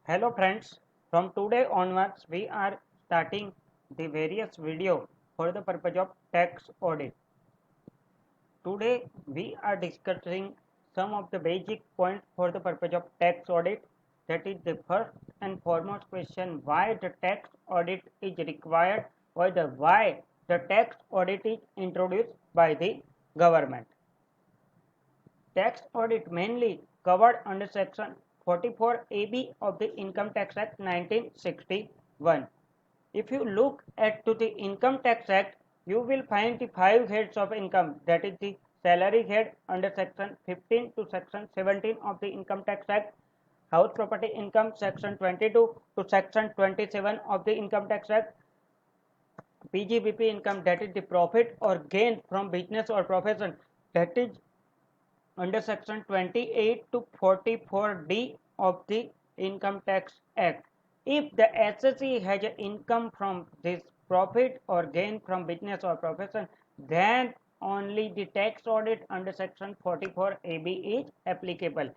Hello friends, from today onwards we are starting the various video for the purpose of tax audit. Today we are discussing some of the basic points for the purpose of tax audit. That is the first and foremost question, why the tax audit is required or why the tax audit is introduced by the government. Tax audit mainly covered under Section 44AB of the Income Tax Act 1961. If you look at to the Income Tax Act, you will find the five heads of income, that is the salary head under Section 15 to Section 17 of the Income Tax Act, house property income Section 22 to Section 27 of the Income Tax Act, PGBP income, that is the profit or gain from business or profession, that is under Section 28 to 44D of the Income Tax Act. If the assessee has an income from this profit or gain from business or profession, then only the tax audit under Section 44AB is applicable.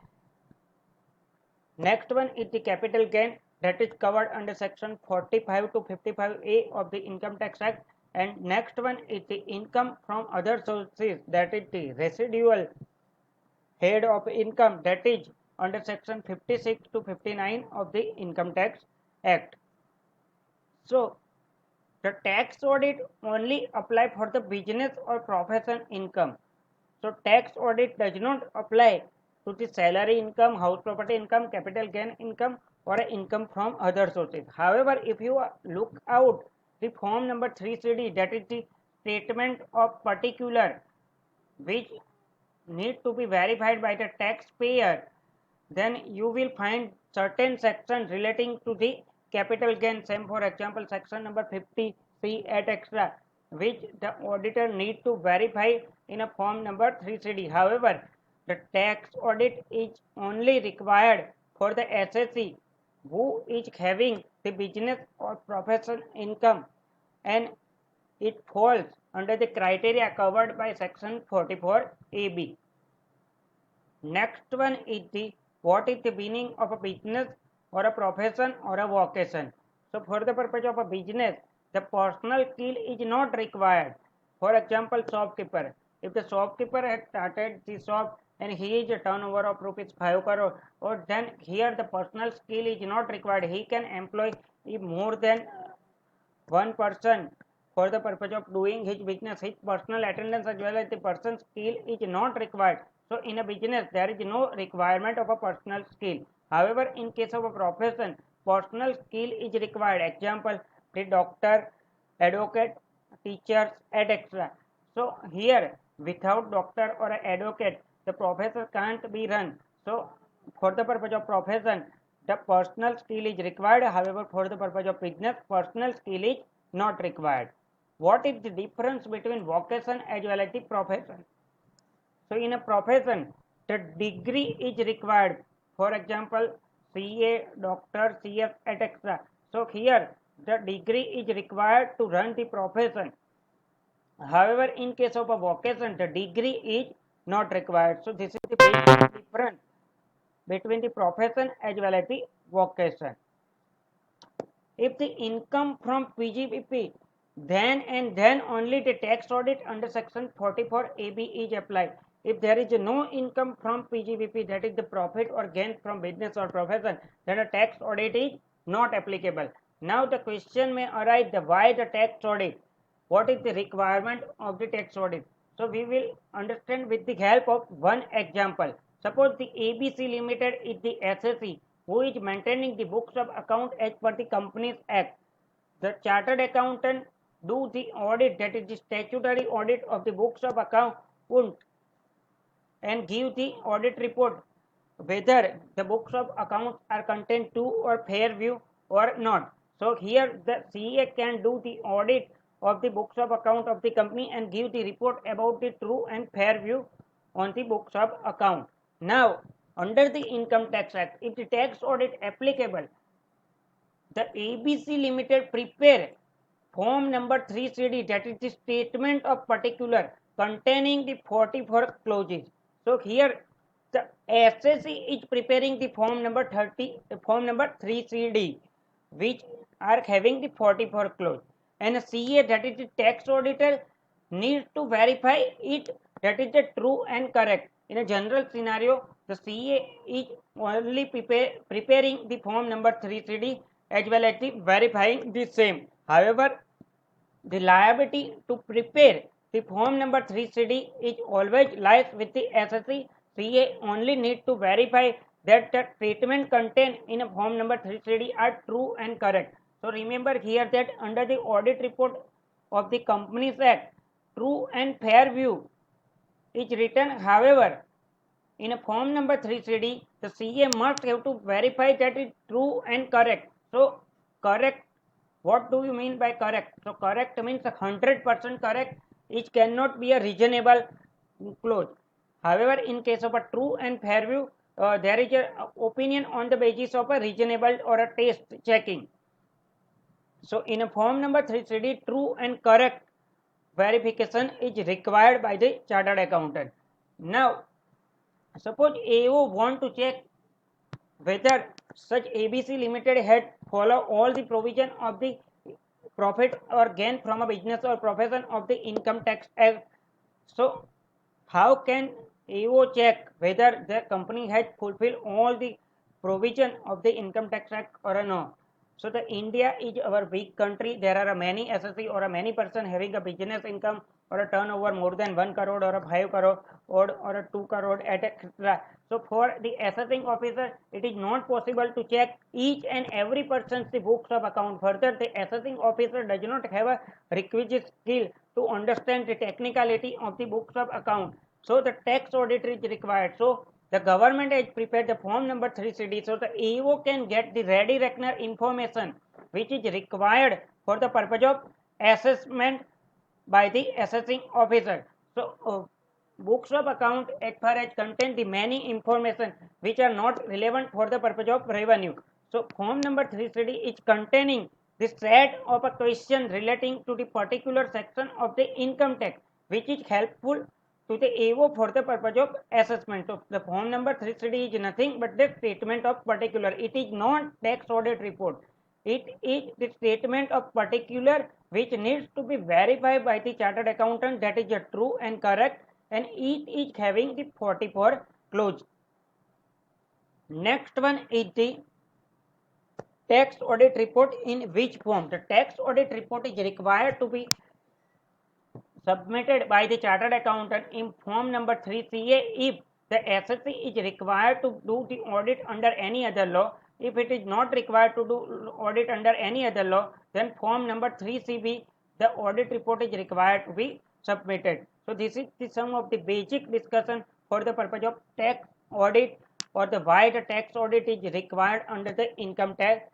Next one is the capital gain, that is covered under Section 45 to 55A of the Income Tax Act. And next one is the income from other sources, that is the residual head of income, that is under Section 56 to 59 of the Income Tax Act. So the tax audit only apply for the business or profession income. So tax audit does not apply to the salary income, house property income, capital gain income, or income from other sources. However, if you look out the form number 3CD, that is the statement of particular, which need to be verified by the taxpayer, then you will find certain sections relating to the capital gain. Same, for example, section number 50C et extra, which the auditor need to verify in a form number 3CD. However, the tax audit is only required for the assessee who is having the business or profession income, and it falls under the criteria covered by Section 44AB. Next one is the what is the meaning of a business or a profession or a vocation. So for the purpose of a business, the personal skill is not required. For example, shopkeeper. If the shopkeeper had started the shop and he is a turnover of rupees 5 crore, or then here the personal skill is not required. He can employ more than one person for the purpose of doing his business. His personal attendance as well as the person's skill is not required. So in a business there is no requirement of a personal skill. However, in case of a profession, personal skill is required. Example, the doctor, advocate, teachers, etc. So here without doctor or advocate the professor can't be run. So for the purpose of profession the personal skill is required. However, for the purpose of business, personal skill is not required. What is the difference between vocation as well as the profession? So in a profession, the degree is required. For example, CA, doctor, CS, etc. So here the degree is required to run the profession. However, in case of a vocation, the degree is not required. So this is the basic difference between the profession as well as the vocation. If the income from PGBP, then and then only the tax audit under Section 44AB is applied. If there is no income from PGBP, that is the profit or gain from business or profession, then a tax audit is not applicable. Now the question may arise, why the tax audit? What is the requirement of the tax audit? So we will understand with the help of one example. Suppose the ABC Limited is the assessee who is maintaining the books of account as per the Companies Act. The chartered accountant do the audit, that is the statutory audit of the books of account, and give the audit report whether the books of accounts are contained true or fair view or not. So here the CA can do the audit of the books of account of the company and give the report about the true and fair view on the books of account. Now under the Income Tax Act, if the tax audit applicable, the ABC Limited prepare form number 3CD, that is the statement of particular containing the 44 clauses. So here the SSE is preparing the form number 3CD, which are having the 44 clause, and a CA, that is the tax auditor, needs to verify it, that is the true and correct. In a general scenario, the CA is only preparing the form number 3CD as well as the verifying the same. However, the liability to prepare the form number 3CD is always lies with the SSE. CA only need to verify that the statement contained in a form number 3CD are true and correct. So remember here that under the audit report of the Companies Act, true and fair view is written. However, in a form number 3CD, the CA must have to verify that it's true and correct. So correct, what do you mean by correct? So correct means 100% correct. It cannot be a reasonable clause. However, in case of a true and fair view, there is a opinion on the basis of a reasonable or a taste checking. So in a form number 3CD, true and correct verification is required by the chartered accountant. Now, suppose AO want to check whether such ABC Limited had follow all the provision of the profit or gain from a business or profession of the Income Tax Act. So, how can AO check whether the company has fulfilled all the provision of the Income Tax Act or no? So the India is our big country. There are many SSE or many person having a business income or a turnover more than 1 crore or a 5 crore or a 2 crore, etc. So for the assessing officer, it is not possible to check each and every person's the books of account. Further, the assessing officer does not have a requisite skill to understand the technicality of the books of account. So the tax audit is required. So the government has prepared the form number 3CD, so the AO can get the ready reckoner information which is required for the purpose of assessment by the assessing officer. So books of account as far as contain the many information which are not relevant for the purpose of revenue. So form number 3CD is containing the set of a question relating to the particular section of the income tax, which is helpful to the AO for the purpose of assessment. So the form number 3CD is nothing but the statement of particular. It is not tax audit report. It is the statement of particular which needs to be verified by the chartered accountant that is true and correct, and it is having the 44 clause. Next one is the tax audit report. In which form? The tax audit report is required to be submitted by the chartered accountant in form number 3CA if the SSE is required to do the audit under any other law. If it is not required to do audit under any other law, then form number 3CB, the audit report is required to be submitted. So this is the sum of the basic discussion for the purpose of tax audit, or the why the tax audit is required under the Income Tax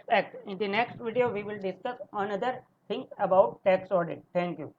Act. In the next video, we will discuss another thing about tax audit. Thank you.